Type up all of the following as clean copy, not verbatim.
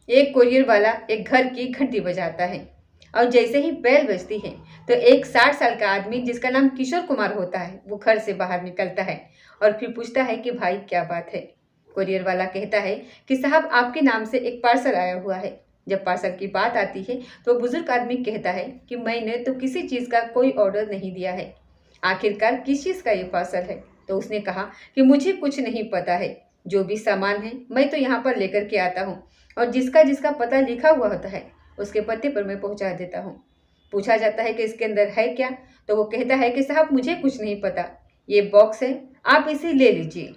एक कोरियर वाला एक घर की घंटी बजाता है और जैसे ही बेल बजती है तो एक 60 साल का आदमी जिसका नाम किशोर कुमार होता है वो घर से बाहर निकलता है और फिर पूछता है कि भाई क्या बात है। कोरियर वाला कहता है कि साहब आपके नाम से एक पार्सल आया हुआ है। जब पार्सल की बात आती है तो बुजुर्ग आदमी कहता है कि मैंने तो किसी चीज़ का कोई ऑर्डर नहीं दिया है, आखिरकार किस चीज़ का ये पार्सल है। तो उसने कहा कि मुझे कुछ नहीं पता है, जो भी सामान है मैं तो यहाँ पर लेकर के आता हूँ और जिसका जिसका पता लिखा हुआ होता है उसके पते पर मैं पहुँचा देता हूँ। पूछा जाता है कि इसके अंदर है क्या, तो वो कहता है कि साहब मुझे कुछ नहीं पता, ये बॉक्स है, आप इसे ले लीजिए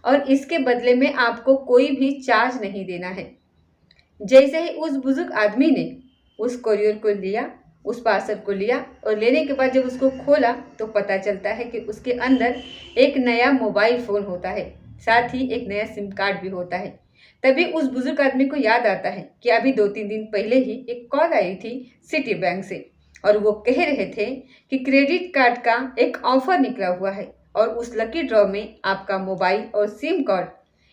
और इसके बदले में आपको कोई भी चार्ज नहीं देना है। जैसे ही उस बुजुर्ग आदमी ने उस कोरियर को लिया, उस पार्सल को लिया और लेने के बाद जब उसको खोला तो पता चलता है कि उसके अंदर एक नया मोबाइल फ़ोन होता है, साथ ही एक नया सिम कार्ड भी होता है। तभी उस बुजुर्ग आदमी को याद आता है कि अभी 2-3 दिन पहले ही एक कॉल आई थी सिटी बैंक से और वो कह रहे थे कि क्रेडिट कार्ड का एक ऑफर निकला हुआ है और उस लकी ड्रॉ में आपका मोबाइल और सिम कार्ड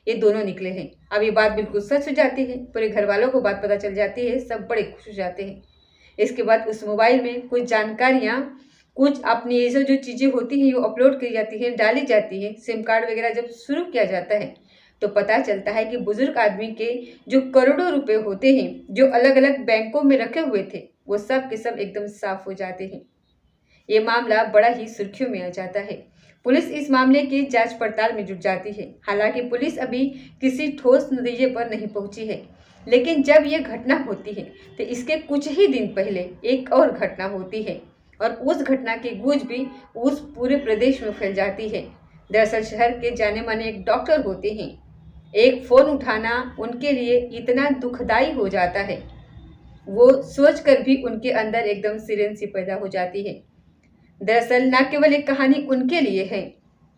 ये दोनों निकले हैं। अब ये बात बिल्कुल सच हो जाती है, पूरे घर वालों को बात पता चल जाती है, सब बड़े खुश हो जाते हैं। इसके बाद उस मोबाइल में कुछ जानकारियाँ, कुछ अपनी ये जो चीज़ें होती हैं वो अपलोड की जाती है, डाली जाती है। सिम कार्ड वगैरह जब शुरू किया जाता है तो पता चलता है कि बुजुर्ग आदमी के जो करोड़ों रुपए होते हैं जो अलग अलग बैंकों में रखे हुए थे वो सब के सब एकदम साफ हो जाते हैं। ये मामला बड़ा ही सुर्खियों में आ जाता है। पुलिस इस मामले की जांच पड़ताल में जुट जाती है। हालांकि पुलिस अभी किसी ठोस नतीजे पर नहीं पहुंची है, लेकिन जब ये घटना होती है तो इसके कुछ ही दिन पहले एक और घटना होती है और उस घटना की गूंज भी उस पूरे प्रदेश में फैल जाती है। दरअसल शहर के जाने माने एक डॉक्टर होते हैं, एक फ़ोन उठाना उनके लिए इतना दुखदाई हो जाता है, वो सोचकर भी उनके अंदर एकदम सिरन सी पैदा हो जाती है। दरअसल न केवल एक कहानी उनके लिए है,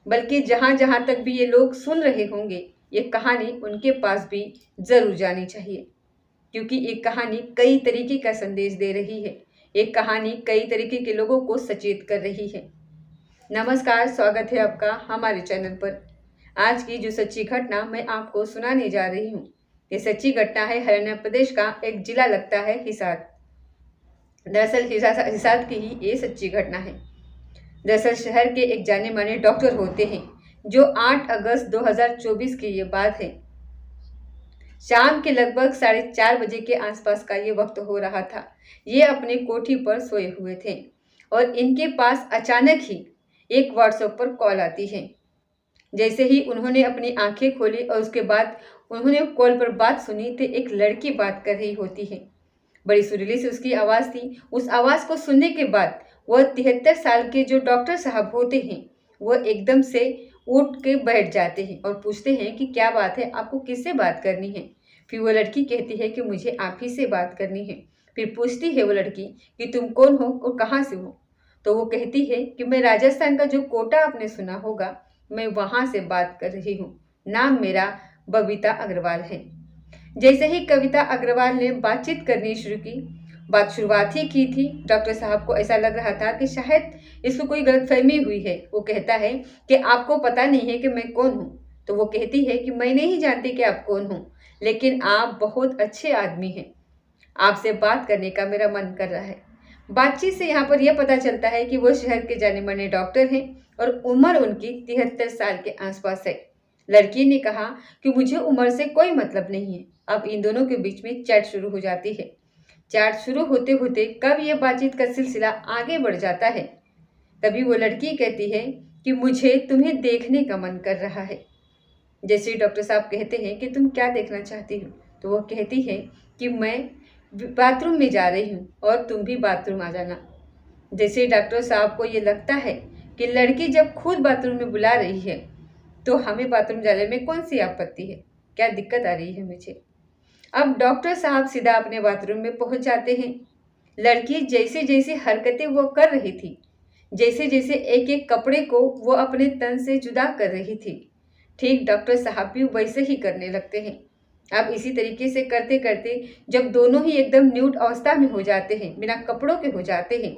बल्कि जहाँ जहाँ तक भी ये लोग सुन रहे होंगे ये कहानी उनके पास भी ज़रूर जानी चाहिए, क्योंकि एक कहानी कई तरीके का संदेश दे रही है, एक कहानी कई तरीके के लोगों को सचेत कर रही है। नमस्कार, स्वागत है आपका हमारे चैनल पर। आज की जो सच्ची घटना मैं आपको सुनाने जा रही हूँ, ये सच्ची घटना है हरियाणा प्रदेश का एक जिला लगता है हिसार। दरअसल हिसार की ही ये सच्ची घटना है। दरअसल शहर के एक जाने माने डॉक्टर होते हैं जो 8 अगस्त 2024 की ये बात है। शाम के लगभग 4:30 बजे के आसपास का ये वक्त हो रहा था। ये अपनी कोठी पर सोए हुए थे और इनके पास अचानक ही एक व्हाट्सएप पर कॉल आती है। जैसे ही उन्होंने अपनी आंखें खोली और उसके बाद उन्होंने कॉल पर बात सुनी तो एक लड़की बात कर रही होती है। बड़ी सुरीली सी उसकी आवाज़ थी। उस आवाज़ को सुनने के बाद वह 73 साल के जो डॉक्टर साहब होते हैं वह एकदम से उठ के बैठ जाते हैं और पूछते हैं कि क्या बात है, आपको किससे बात करनी है। फिर वो लड़की कहती है कि मुझे आप ही से बात करनी है। फिर पूछती है वो लड़की कि तुम कौन हो और कहाँ से हो। तो वो कहती है कि मैं राजस्थान का जो कोटा आपने सुना होगा, मैं वहाँ से बात कर रही हूँ, नाम मेरा बबीता अग्रवाल है। जैसे ही कविता अग्रवाल ने बातचीत करनी शुरू की, बात शुरुआत ही की थी, डॉक्टर साहब को ऐसा लग रहा था कि शायद इसको कोई गलतफहमी हुई है। वो कहता है कि आपको पता नहीं है कि मैं कौन हूँ। तो वो कहती है कि मैं नहीं जानती कि आप कौन हो, लेकिन आप बहुत अच्छे आदमी हैं, आपसे बात करने का मेरा मन कर रहा है। बातचीत से यहाँ पर यह पता चलता है कि वो शहर के जाने माने डॉक्टर हैं और उम्र उनकी 73 साल के आसपास है। लड़की ने कहा कि मुझे उम्र से कोई मतलब नहीं है। अब इन दोनों के बीच में चैट शुरू हो जाती है। चैट शुरू होते होते कब यह बातचीत का सिलसिला आगे बढ़ जाता है, तभी वो लड़की कहती है कि मुझे तुम्हें देखने का मन कर रहा है। जैसे डॉक्टर साहब कहते हैं कि तुम क्या देखना चाहती हो, तो वो कहती है कि मैं बाथरूम में जा रही हूँ और तुम भी बाथरूम आ जाना। जैसे डॉक्टर साहब को ये लगता है कि लड़की जब खुद बाथरूम में बुला रही है तो हमें बाथरूम जाने में कौन सी आपत्ति है, क्या दिक्कत आ रही है मुझे। अब डॉक्टर साहब सीधा अपने बाथरूम में पहुंच जाते हैं। लड़की जैसे जैसे हरकतें वो कर रही थी, जैसे जैसे एक एक कपड़े को वो अपने तन से जुदा कर रही थी, ठीक डॉक्टर साहब भी वैसे ही करने लगते हैं। अब इसी तरीके से करते करते जब दोनों ही एकदम न्यूड अवस्था में हो जाते हैं, बिना कपड़ों के हो जाते हैं,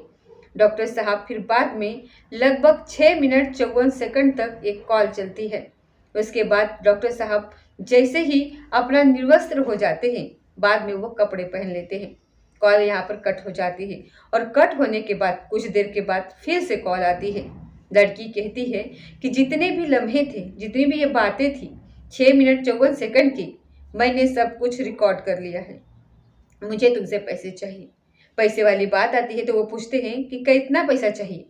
डॉक्टर साहब फिर बाद में लगभग 6 मिनट 54 सेकंड तक एक कॉल चलती है। उसके बाद डॉक्टर साहब जैसे ही अपना निर्वस्त्र हो जाते हैं, बाद में वो कपड़े पहन लेते हैं। कॉल यहाँ पर कट हो जाती है और कट होने के बाद कुछ देर के बाद फिर से कॉल आती है। लड़की कहती है कि जितने भी लम्हे थे, जितनी भी ये बातें थी, 6 मिनट 54 सेकंड की, मैंने सब कुछ रिकॉर्ड कर लिया है। मुझे तुमसे पैसे चाहिए। पैसे वाली बात आती है तो वो पूछते हैं कि कितना पैसा चाहिए।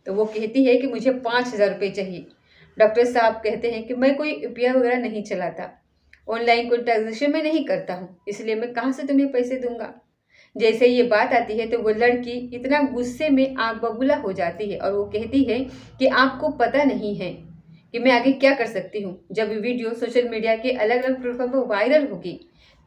तो वो कहती है कि मुझे 5,000 रुपये चाहिए। डॉक्टर साहब कहते हैं कि मैं कोई यूपीआई वगैरह नहीं चलाता, ऑनलाइन कोई ट्रांजेक्शन मैं नहीं करता हूँ, इसलिए मैं कहाँ से तुम्हें पैसे दूंगा। जैसे ये बात आती है तो वो लड़की इतना गुस्से में आग बबूला हो जाती है और वो कहती है कि आपको पता नहीं है कि मैं आगे क्या कर सकती हूँ। जब वीडियो सोशल मीडिया के अलग अलग प्लेटफॉर्म पर वायरल होगी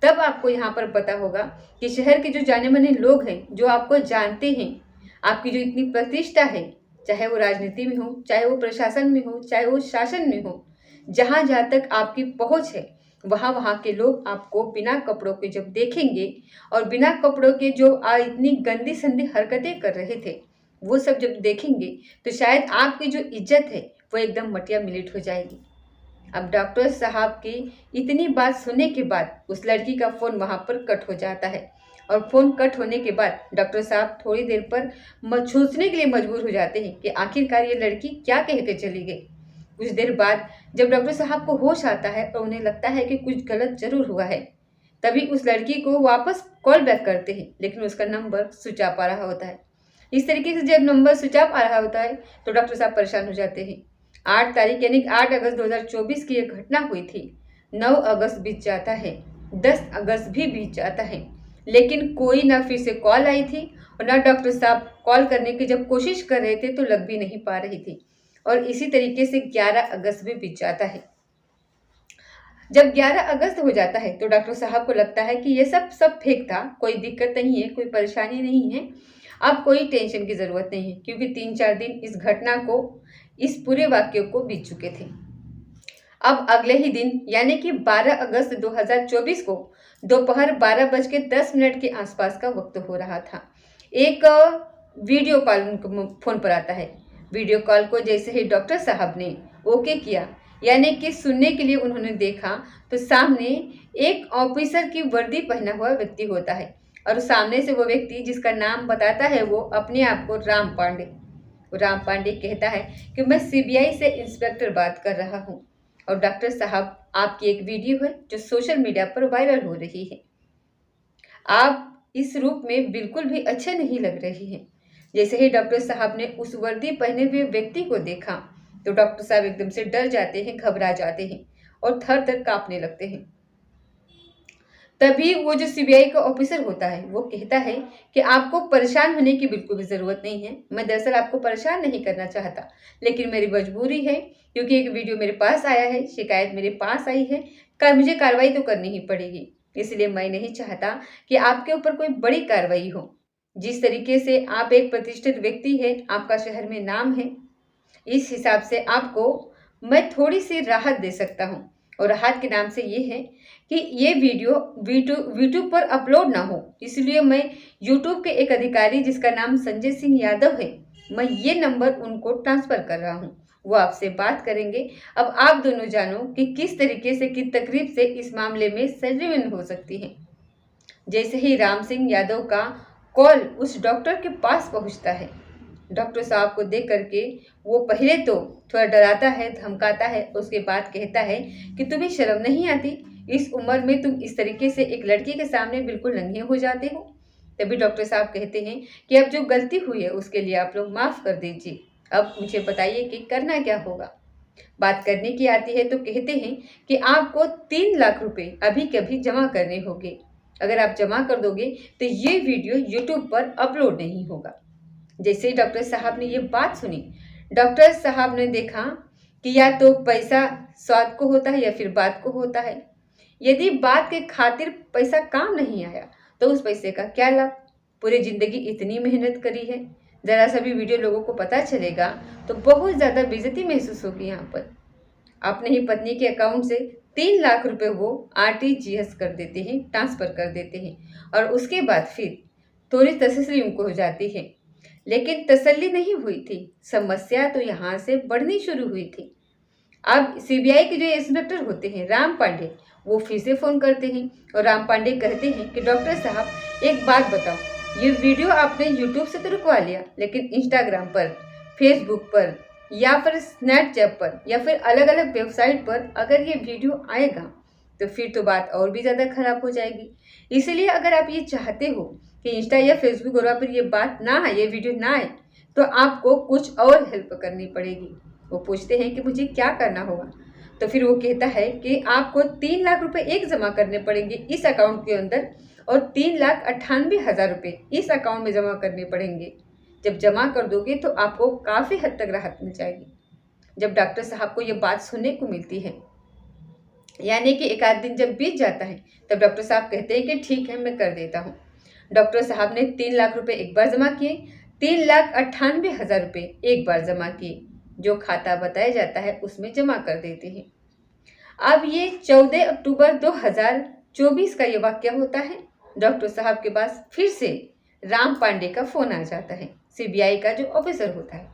तब आपको यहाँ पर पता होगा कि शहर के जो जाने माने लोग हैं, जो आपको जानते हैं, आपकी जो इतनी प्रतिष्ठा है, चाहे वो राजनीति में हो, चाहे वो प्रशासन में हो, चाहे वो शासन में हो, जहाँ जहाँ तक आपकी पहुँच है वहाँ वहाँ के लोग आपको बिना कपड़ों के जब देखेंगे और बिना कपड़ों के जो इतनी गंदी संदी हरकतें कर रहे थे वो सब जब देखेंगे तो शायद आपकी जो इज्जत है वो एकदम मटिया मिलेट हो जाएगी। अब डॉक्टर साहब की इतनी बात सुनने के बाद उस लड़की का फ़ोन वहाँ पर कट हो जाता है और फ़ोन कट होने के बाद डॉक्टर साहब थोड़ी देर पर सोचने के लिए मजबूर हो जाते हैं कि आखिरकार ये लड़की क्या कह के चली गई। कुछ देर बाद जब डॉक्टर साहब को होश आता है और उन्हें लगता है कि कुछ गलत जरूर हुआ है, तभी उस लड़की को वापस कॉल बैक करते हैं, लेकिन उसका नंबर स्विच ऑफ आ रहा होता है। इस तरीके से जब नंबर स्विच ऑफ आ रहा होता है तो डॉक्टर साहब परेशान हो जाते हैं। 8 तारीख यानी 8 अगस्त 2024 की यह घटना हुई थी। 9 अगस्त बीत जाता है, 10 अगस्त भी बीत जाता है, लेकिन कोई ना फिर से कॉल आई थी और ना डॉक्टर साहब कॉल करने की जब कोशिश कर रहे थे तो लग भी नहीं पा रही थी। और इसी तरीके से 11 अगस्त भी बीत जाता है। जब 11 अगस्त हो जाता है तो डॉक्टर साहब को लगता है कि ये सब फेक था, कोई दिक्कत नहीं है, कोई परेशानी नहीं है, अब कोई टेंशन की ज़रूरत नहीं है, क्योंकि 3-4 दिन इस घटना को, इस पूरे वाक्य को बीत चुके थे। अब अगले ही दिन यानी कि 12 अगस्त 2024 को दोपहर 12:10 के आसपास का वक्त हो रहा था। एक वीडियो कॉल उनको फ़ोन पर आता है। वीडियो कॉल को जैसे ही डॉक्टर साहब ने ओके किया, यानी कि सुनने के लिए उन्होंने देखा, तो सामने एक ऑफिसर की वर्दी पहना हुआ व्यक्ति होता है और सामने से वो व्यक्ति जिसका नाम बताता है वो अपने आप को राम पांडे। राम पांडे कहता है कि मैं सीबीआई से इंस्पेक्टर बात कर रहा हूँ और डॉक्टर साहब आपकी एक वीडियो है जो सोशल मीडिया पर वायरल हो रही है। आप इस रूप में बिल्कुल भी अच्छे नहीं लग रहे हैं। जैसे ही डॉक्टर साहब ने उस वर्दी पहने हुए व्यक्ति को देखा तो डॉक्टर साहब एकदम से डर जाते हैं, घबरा जाते हैं और थर थर कांपने लगते हैं। तभी वो जो सीबीआई का ऑफिसर होता है वो कहता है कि आपको परेशान होने की बिल्कुल भी ज़रूरत नहीं है, मैं दरअसल आपको परेशान नहीं करना चाहता, लेकिन मेरी मजबूरी है क्योंकि एक वीडियो मेरे पास आया है, शिकायत मेरे पास आई है, मुझे कार्रवाई तो करनी ही पड़ेगी, इसलिए मैं नहीं चाहता कि आपके ऊपर कोई बड़ी कार्रवाई हो। जिस तरीके से आप एक प्रतिष्ठित व्यक्ति है, आपका शहर में नाम है, इस हिसाब से आपको मैं थोड़ी सी राहत दे सकता हूँ और राहत के नाम से ये है कि ये वीडियो यूट्यूब पर अपलोड ना हो, इसलिए मैं यूट्यूब के एक अधिकारी जिसका नाम संजय सिंह यादव है, मैं ये नंबर उनको ट्रांसफ़र कर रहा हूँ, वो आपसे बात करेंगे। अब आप दोनों जानो कि किस तरीके से, किस तकरीब से इस मामले में सेटलमेंट हो सकती है। जैसे ही राम सिंह यादव का कॉल उस डॉक्टर के पास पहुँचता है, डॉक्टर साहब को देख करके वो पहले तो थोड़ा डराता है, धमकाता है, उसके बाद कहता है कि तुम्हें शर्म नहीं आती, इस उम्र में तुम इस तरीके से एक लड़की के सामने बिल्कुल नंगे हो जाते हो। तभी डॉक्टर साहब कहते हैं कि अब जो गलती हुई है उसके लिए आप लोग माफ़ कर दीजिए, अब मुझे बताइए कि करना क्या होगा। बात करने की आती है तो कहते हैं कि आपको 3 लाख रुपए अभी कभी जमा करने होंगे, अगर आप जमा कर दोगे तो ये वीडियो यूट्यूब पर अपलोड नहीं होगा। जैसे ही डॉक्टर साहब ने ये बात सुनी, डॉक्टर साहब ने देखा कि या तो पैसा स्वाद को होता है या फिर बात को होता है। यदि बात के खातिर पैसा काम नहीं आया तो उस पैसे का क्या लाभ। पूरी ज़िंदगी इतनी मेहनत करी है, ज़रा सा भी वीडियो लोगों को पता चलेगा तो बहुत ज़्यादा बेइज्जती महसूस होगी। यहाँ पर अपने ही पत्नी के अकाउंट से 3 लाख रुपए वो RTGS कर देते हैं, ट्रांसफ़र कर देते हैं और उसके बाद फिर थोड़ी तसल्ली उनको हो जाती है। लेकिन तसल्ली नहीं हुई थी, समस्या तो यहाँ से बढ़नी शुरू हुई थी। अब सीबीआई के जो इंस्पेक्टर होते हैं राम पांडे, वो फिर से फ़ोन करते हैं और राम पांडे कहते हैं कि डॉक्टर साहब एक बात बताओ, ये वीडियो आपने यूट्यूब से तो रुकवा लिया, लेकिन इंस्टाग्राम पर, फेसबुक पर या फिर स्नैपचैट पर या फिर अलग अलग वेबसाइट पर अगर ये वीडियो आएगा तो फिर तो बात और भी ज़्यादा खराब हो जाएगी। इसलिए अगर आप ये चाहते हो कि इंस्टा या फेसबुक और पर ये बात ना आए, ये वीडियो ना आए, तो आपको कुछ और हेल्प करनी पड़ेगी। वो पूछते हैं कि मुझे क्या करना होगा, तो फिर वो कहता है कि आपको 3 लाख रुपए एक जमा करने पड़ेंगे इस अकाउंट के अंदर और 3,98,000 रुपये इस अकाउंट में जमा करने पड़ेंगे। जब जमा कर दोगे तो आपको काफ़ी हद तक राहत मिल जाएगी। जब डॉक्टर साहब को ये बात सुनने को मिलती है, यानी कि एक आध दिन जब बीत जाता है, तब डॉक्टर साहब कहते हैं कि ठीक है, मैं कर देता हूँ। डॉक्टर साहब ने 3 लाख रुपए एक बार जमा किए, 3,98,000 रुपये एक बार जमा किए, जो खाता बताया जाता है उसमें जमा कर देते हैं। अब ये 14 अक्टूबर 2024 का ये वाक्य होता है। डॉक्टर साहब के पास फिर से राम पांडे का फोन आ जाता है, सीबीआई का जो ऑफिसर होता है।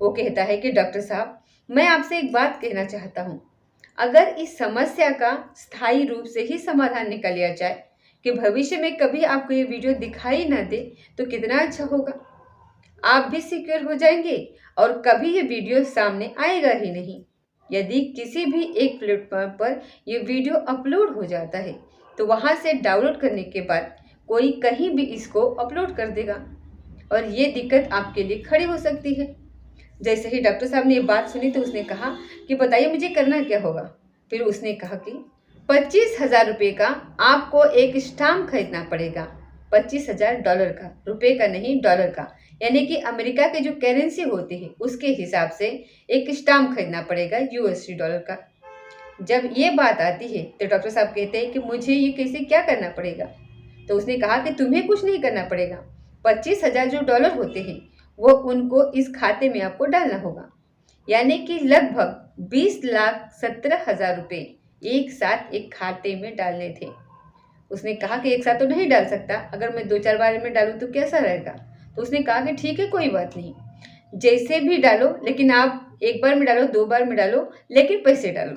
वो कहता है कि डॉक्टर साहब, मैं आपसे एक बात कहना चाहता हूँ, अगर इस समस्या का स्थायी रूप से ही समाधान निकाल लिया जाए कि भविष्य में कभी आपको ये वीडियो दिखाई ना दे तो कितना अच्छा होगा। आप भी सिक्योर हो जाएंगे और कभी ये वीडियो सामने आएगा ही नहीं। यदि किसी भी एक प्लेटफॉर्म पर ये वीडियो अपलोड हो जाता है तो वहाँ से डाउनलोड करने के बाद कोई कहीं भी इसको अपलोड कर देगा और ये दिक्कत आपके लिए खड़ी हो सकती है। जैसे ही डॉक्टर साहब ने ये बात सुनी तो उसने कहा कि बताइए मुझे करना क्या होगा। फिर उसने कहा कि 25,000 रुपये का आपको एक स्टाम्प खरीदना पड़ेगा। 25,000 डॉलर का, रुपये का नहीं, डॉलर का, यानी कि अमेरिका के जो करेंसी होती है उसके हिसाब से एक स्टाम्प खरीदना पड़ेगा यूएसडी डॉलर का। जब ये बात आती है तो डॉक्टर साहब कहते हैं कि मुझे ये कैसे क्या करना पड़ेगा। तो उसने कहा कि तुम्हें कुछ नहीं करना पड़ेगा, 25,000 जो डॉलर होते हैं वो उनको इस खाते में आपको डालना होगा, यानी कि लगभग 20,17,000 रुपये एक साथ एक खाते में डालने थे। उसने कहा कि एक साथ तो नहीं डाल सकता, अगर मैं 2-4 बार में डालूं तो कैसा रहेगा। तो उसने कहा कि ठीक है, कोई बात नहीं, जैसे भी डालो, लेकिन आप एक बार में डालो, 2 बार में डालो, लेकिन पैसे डालो।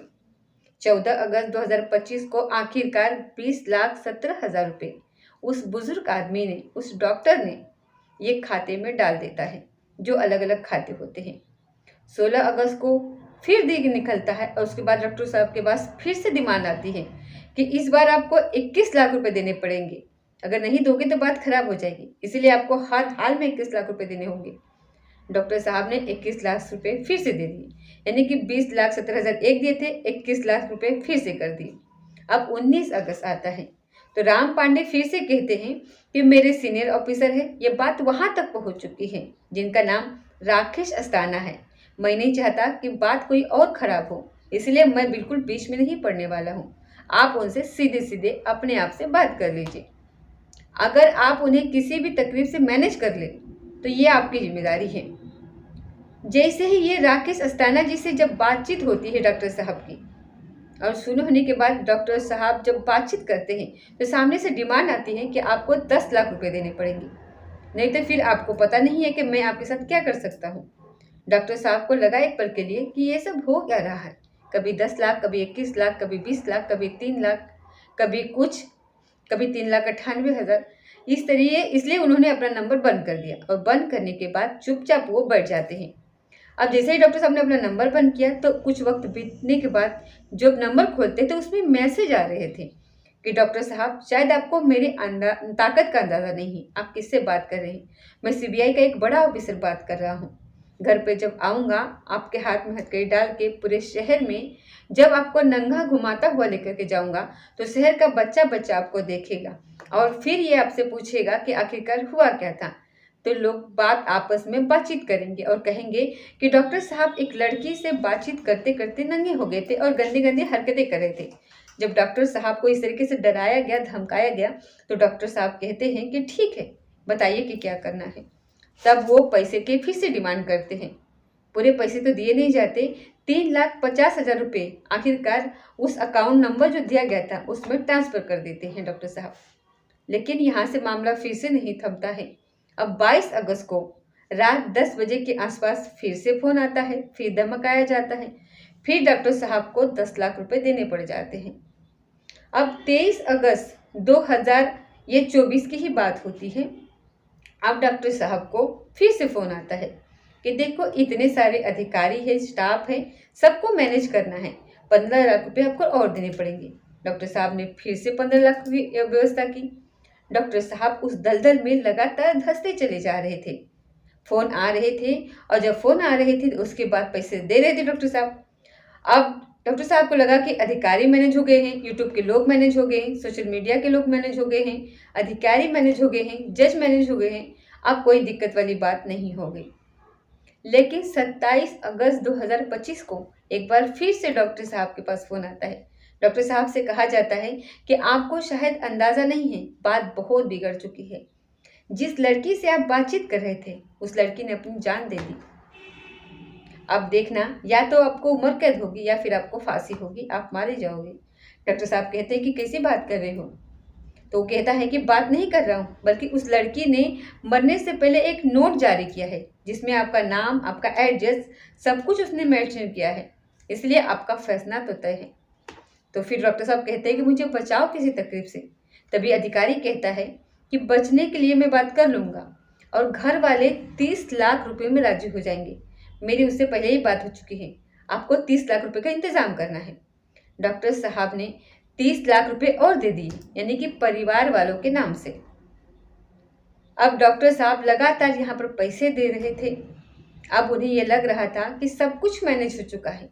14 अगस्त 2025 को आखिरकार 20,17,000 रुपये उस बुजुर्ग आदमी ने, उस डॉक्टर ने ये खाते में डाल देता है, जो अलग अलग खाते होते हैं। 16 अगस्त को फिर दिन निकलता है और उसके बाद डॉक्टर साहब के पास फिर से डिमांड आती है कि इस बार आपको 21 लाख रुपए देने पड़ेंगे, अगर नहीं दोगे तो बात खराब हो जाएगी, इसीलिए आपको हर हाल में 21 लाख रुपए देने होंगे। डॉक्टर साहब ने 21 लाख रुपए फिर से दे दिए, यानी कि 20,17,000 एक दिए थे, 21 लाख रुपए फिर से कर दिए। अब 19 अगस्त आता है तो राम पांडे फिर से कहते हैं कि मेरे सीनियर ऑफिसर है, ये बात वहां तक पहुंच चुकी है, जिनका नाम राकेश अस्थाना है। मैं नहीं चाहता कि बात कोई और खराब हो, इसलिए मैं बिल्कुल बीच में नहीं पड़ने वाला हूँ। आप उनसे सीधे सीधे अपने आप से बात कर लीजिए। अगर आप उन्हें किसी भी तकलीफ से मैनेज कर ले तो ये आपकी जिम्मेदारी है। जैसे ही ये राकेश अस्थाना जी से जब बातचीत होती है डॉक्टर साहब की, और सुनो होने के बाद डॉक्टर साहब जब बातचीत करते हैं तो सामने से डिमांड आती है कि आपको 10 लाख रुपए देने पड़ेंगे, नहीं तो फिर आपको पता नहीं है कि मैं आपके साथ क्या कर सकता हूँ। डॉक्टर साहब को लगा एक पल के लिए कि ये सब हो क्या रहा है, कभी 10 लाख, कभी 21 लाख, कभी 20 लाख, कभी 3 लाख, कभी कुछ, कभी 3,98,000 इस तरीके। इसलिए उन्होंने अपना नंबर बंद कर दिया और बंद करने के बाद चुपचाप वो बैठ जाते हैं। अब जैसे ही डॉक्टर साहब ने अपना नंबर बंद किया तो कुछ वक्त बीतने के बाद जब नंबर खोलते तो उसमें मैसेज आ रहे थे कि डॉक्टर साहब, शायद आपको मेरी ताकत का अंदाज़ा नहीं, आप किससे बात कर रहे हैं, मैं सीबीआई का एक बड़ा ऑफिसर बात कर रहा हूँ। घर पे जब आऊँगा आपके हाथ में हथकड़ी डाल के पूरे शहर में जब आपको नंगा घुमाता हुआ लेकर के जाऊँगा तो शहर का बच्चा बच्चा आपको देखेगा और फिर ये आपसे पूछेगा कि आखिरकार हुआ क्या था। तो लोग बात आपस में बातचीत करेंगे और कहेंगे कि डॉक्टर साहब एक लड़की से बातचीत करते करते नंगे हो गए थे और गंदी गंदी हरकतें कर रहे थे। जब डॉक्टर साहब को इस तरीके से डराया गया, धमकाया गया, तो डॉक्टर साहब कहते हैं कि ठीक है, बताइए कि क्या करना है। तब वो पैसे के फिर से डिमांड करते हैं। पूरे पैसे तो दिए नहीं जाते, 3,50,000 रुपये आखिरकार उस अकाउंट नंबर जो दिया गया था उसमें ट्रांसफ़र कर देते हैं डॉक्टर साहब। लेकिन यहाँ से मामला फिर से नहीं थमता है। अब 22 अगस्त को रात 10 बजे के आसपास फिर से फ़ोन आता है, फिर धमकाया जाता है, फिर डॉक्टर साहब को 10 लाख रुपए देने पड़ जाते हैं। अब 23 अगस्त 2024 की ही बात होती है। अब डॉक्टर साहब को फिर से फ़ोन आता है कि देखो इतने सारे अधिकारी है, स्टाफ है, सबको मैनेज करना है, 15 लाख रुपए आपको और देने पड़ेंगे। डॉक्टर साहब ने फिर से 15 लाख की व्यवस्था की। डॉक्टर साहब उस दलदल में लगातार धंसते चले जा रहे थे। फ़ोन आ रहे थे और जब फ़ोन आ रहे थे उसके बाद पैसे दे रहे थे डॉक्टर साहब। अब डॉक्टर साहब को लगा कि अधिकारी मैनेज हो गए हैं, यूट्यूब के लोग मैनेज हो गए हैं, सोशल मीडिया के लोग मैनेज हो गए हैं, अधिकारी मैनेज हो गए हैं, जज मैनेज हो गए हैं, अब कोई दिक्कत वाली बात नहीं हो गई। लेकिन 27 अगस्त 2025 को एक बार फिर से डॉक्टर साहब के पास फ़ोन आता है। डॉक्टर साहब से कहा जाता है कि आपको शायद अंदाज़ा नहीं है, बात बहुत बिगड़ चुकी है। जिस लड़की से आप बातचीत कर रहे थे, उस लड़की ने अपनी जान दे दी। अब देखना, या तो आपको उम्र कैद होगी या फिर आपको फांसी होगी, आप मारे जाओगे। डॉक्टर साहब कहते हैं कि कैसी बात कर रहे हो? तो वो कहता है कि बात नहीं कर रहा हूँ, बल्कि उस लड़की ने मरने से पहले एक नोट जारी किया है जिसमें आपका नाम, आपका एड्रेस, सब कुछ उसने मेंशन किया है, इसलिए आपका फैसला तो तय है। तो फिर डॉक्टर साहब कहते हैं कि मुझे बचाओ किसी तकलीफ से। तभी अधिकारी कहता है कि बचने के लिए मैं बात कर लूँगा और घर वाले 30 लाख रुपए में राजी हो जाएंगे। मेरी उससे पहले ही बात हो चुकी है, आपको 30 लाख रुपए का इंतज़ाम करना है। डॉक्टर साहब ने 30 लाख रुपए और दे दिए, यानी कि परिवार वालों के नाम से। अब डॉक्टर साहब लगातार यहाँ पर पैसे दे रहे थे। अब उन्हें यह लग रहा था कि सब कुछ मैनेज हो चुका है,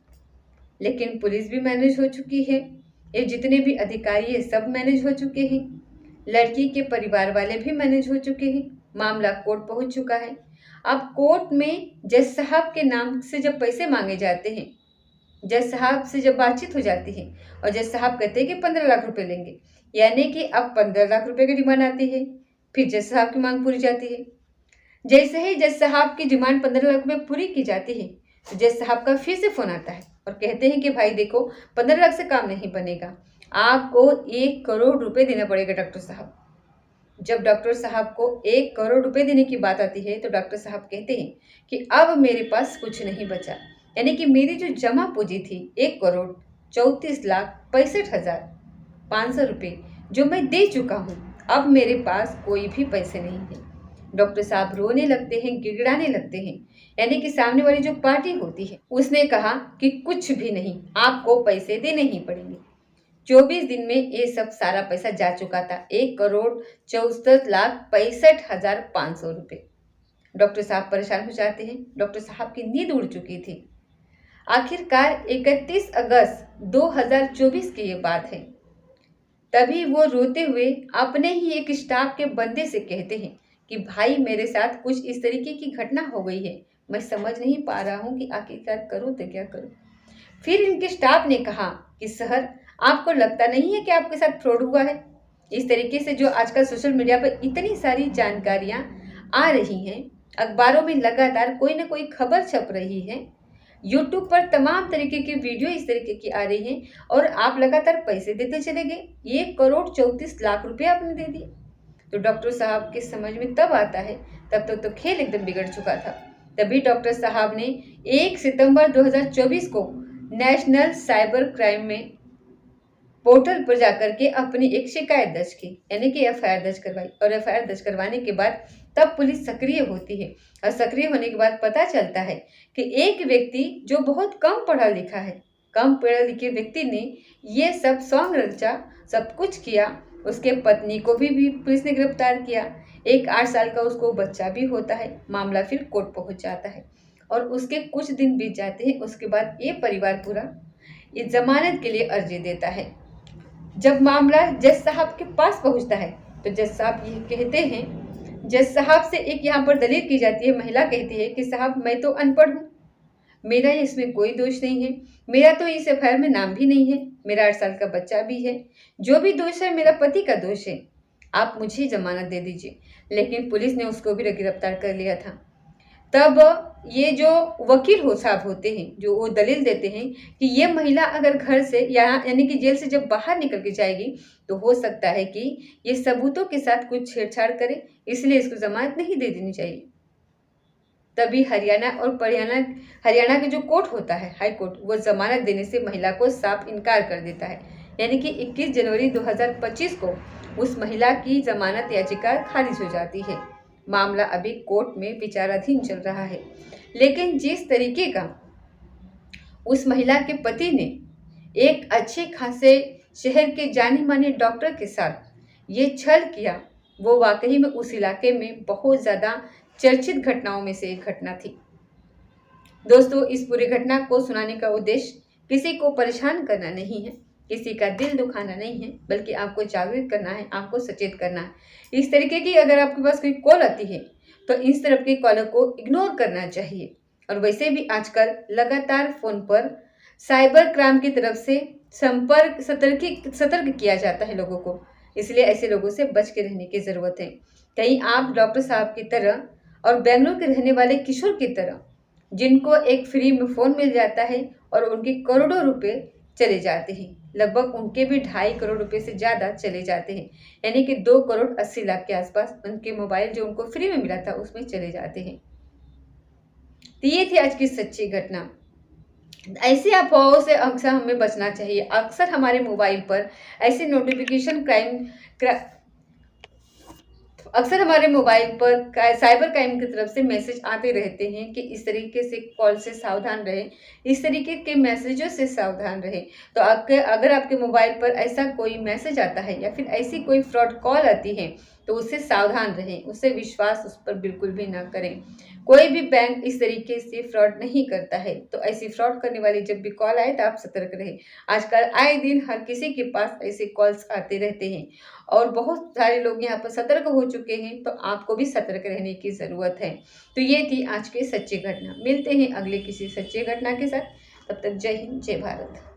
लेकिन पुलिस भी मैनेज हो चुकी है, ये जितने भी अधिकारी है सब मैनेज हो चुके हैं, लड़की के परिवार वाले भी मैनेज हो चुके हैं, मामला कोर्ट पहुंच चुका है। अब कोर्ट में जज साहब के नाम से जब पैसे मांगे जाते हैं, जज साहब से जब बातचीत हो जाती है और जज साहब कहते हैं कि 15 लाख रुपए लेंगे, यानी कि अब 15 लाख रुपए की डिमांड आती है। फिर जज साहब की मांग पूरी जाती है। जैसे ही जज साहब की डिमांड 15 लाख रुपए पूरी की जाती है तो जज साहब का फिर से फ़ोन आता है और कहते हैं कि भाई देखो 15 लाख से काम नहीं बनेगा, आपको 1 करोड़ रुपए देना पड़ेगा डॉक्टर साहब। जब डॉक्टर साहब को 1 करोड़ रुपए देने की बात आती है तो डॉक्टर साहब कहते हैं कि अब मेरे पास कुछ नहीं बचा, यानी कि मेरी जो जमा पूंजी थी 1 करोड़ 34,65,500 रुपये जो मैं दे चुका हूँ, अब मेरे पास कोई भी पैसे नहीं है। डॉक्टर साहब रोने लगते हैं, गिड़गिड़ाने लगते हैं, यानी कि सामने वाली जो पार्टी होती है उसने कहा कि कुछ भी नहीं, आपको पैसे देने ही पड़ेंगे। 24 दिन में ये सब सारा पैसा जा चुका था, 1,64,65,500 रुपये। डॉक्टर साहब परेशान हो जाते हैं, डॉक्टर साहब की नींद उड़ चुकी थी। आखिरकार 31 अगस्त 2024 की ये बात है। तभी वो रोते हुए अपने ही एक स्टाफ के बंदे से कहते हैं कि भाई मेरे साथ कुछ इस तरीके की घटना हो गई है, मैं समझ नहीं पा रहा हूँ कि आखिरकार करूँ तो क्या करूँ। फिर इनके स्टाफ ने कहा कि सर, आपको लगता नहीं है कि आपके साथ फ्रॉड हुआ है? इस तरीके से जो आजकल सोशल मीडिया पर इतनी सारी जानकारियाँ आ रही हैं, अखबारों में लगातार कोई ना कोई खबर छप रही है, यूट्यूब पर तमाम तरीके की वीडियो इस तरीके की आ रही हैं और आप लगातार पैसे देते चले गए, 1 करोड़ 34 लाख रुपए आपने दे दिए। तो डॉक्टर साहब के समझ में तब आता है, तब तक तो खेल एकदम बिगड़ चुका था। तभी डॉक्टर साहब ने 1 सितंबर 2024 को नेशनल साइबर क्राइम में पोर्टल पर जाकर के अपनी एक शिकायत दर्ज की, यानी कि एफआईआर दर्ज करवाई। और एफआईआर दर्ज करवाने के बाद तब पुलिस सक्रिय होती है और सक्रिय होने के बाद पता चलता है कि एक व्यक्ति जो बहुत कम पढ़ा लिखा है, कम पढ़े लिखे व्यक्ति ने ये सब सॉन्ग रचा, सब कुछ किया। उसके पत्नी को भी पुलिस ने गिरफ्तार किया। एक 8 साल का उसको बच्चा भी होता है। मामला फिर कोर्ट पहुंच जाता है और उसके कुछ दिन बीत जाते हैं। उसके बाद ये परिवार पूरा इस जमानत के लिए अर्जी देता है। जब मामला जज साहब के पास पहुंचता है तो जज साहब ये कहते हैं, जज साहब से एक यहाँ पर दलील की जाती है। महिला कहती है कि साहब मैं तो अनपढ़ हूँ, मेरा इसमें कोई दोष नहीं है, मेरा तो इस एफआईआर में नाम भी नहीं है, मेरा 8 साल का बच्चा भी है, जो भी दोष है मेरा पति का दोष है, आप मुझे जमानत दे दीजिए। लेकिन पुलिस ने उसको भी गिरफ्तार कर लिया था। तब ये जो वकील हो साहब होते हैं, जो वो दलील देते हैं कि ये महिला अगर घर से यानी कि जेल से जब बाहर निकल के जाएगी तो हो सकता है कि ये सबूतों के साथ कुछ छेड़छाड़ करे, इसलिए इसको जमानत नहीं दे देनी चाहिए। तभी हरियाणा के जो कोर्ट होता है, हाई कोर्ट, वो जमानत देने से महिला को साफ इनकार कर देता है। यानी कि 21 जनवरी 2025 को उस महिला की जमानत याचिका खारिज हो जाती है। मामला अभी कोर्ट में विचाराधीन चल रहा है। लेकिन जिस तरीके का उस महिला के पति ने एक अच्छे खासे शहर के जाने माने डॉक्टर के साथ ये छल किया, वो वाकई में उस इलाके में बहुत ज़्यादा चर्चित घटनाओं में से एक घटना थी। दोस्तों, इस पूरी घटना को सुनाने का उद्देश्य किसी को परेशान करना नहीं है, किसी का दिल दुखाना नहीं है, बल्कि आपको जागृत करना है, आपको सचेत करना है। इस तरीके की अगर आपके पास कोई कॉल आती है तो इस तरफ के कॉलर को इग्नोर करना चाहिए। और वैसे भी आजकल लगातार फ़ोन पर साइबर क्राइम की तरफ से सतर्क किया जाता है लोगों को, इसलिए ऐसे लोगों से बच के रहने की ज़रूरत है। कहीं आप डॉक्टर साहब की तरह और बेंगलुरु के रहने वाले किशोर की तरह, जिनको एक फ्री में फ़ोन मिल जाता है और उनके करोड़ों रुपए चले जाते हैं, लगभग उनके भी 2.5 करोड़ रुपए से ज़्यादा चले जाते हैं, यानी कि 2 करोड़ 80 लाख के आसपास उनके मोबाइल जो उनको फ्री में मिला था उसमें चले जाते हैं। तो ये थी आज की सच्ची घटना। ऐसी अफवाहों से अक्सर हमें बचना चाहिए। अक्सर हमारे मोबाइल पर ऐसे नोटिफिकेशन अक्सर हमारे मोबाइल पर साइबर क्राइम की तरफ से मैसेज आते रहते हैं कि इस तरीके से कॉल से सावधान रहें, इस तरीके के मैसेजों से सावधान रहें। तो अगर आपके मोबाइल पर ऐसा कोई मैसेज आता है या फिर ऐसी कोई फ्रॉड कॉल आती है तो उससे सावधान रहें, उससे विश्वास उस पर बिल्कुल भी ना करें। कोई भी बैंक इस तरीके से फ्रॉड नहीं करता है, तो ऐसी फ्रॉड करने वाली जब भी कॉल आए तो आप सतर्क रहें। आजकल आए दिन हर किसी के पास ऐसे कॉल्स आते रहते हैं और बहुत सारे लोग यहाँ पर सतर्क हो चुके हैं, तो आपको भी सतर्क रहने की ज़रूरत है। तो ये थी आज की सच्ची घटना। मिलते हैं अगले किसी सच्ची घटना के साथ, तब तक जय हिंद, जय भारत।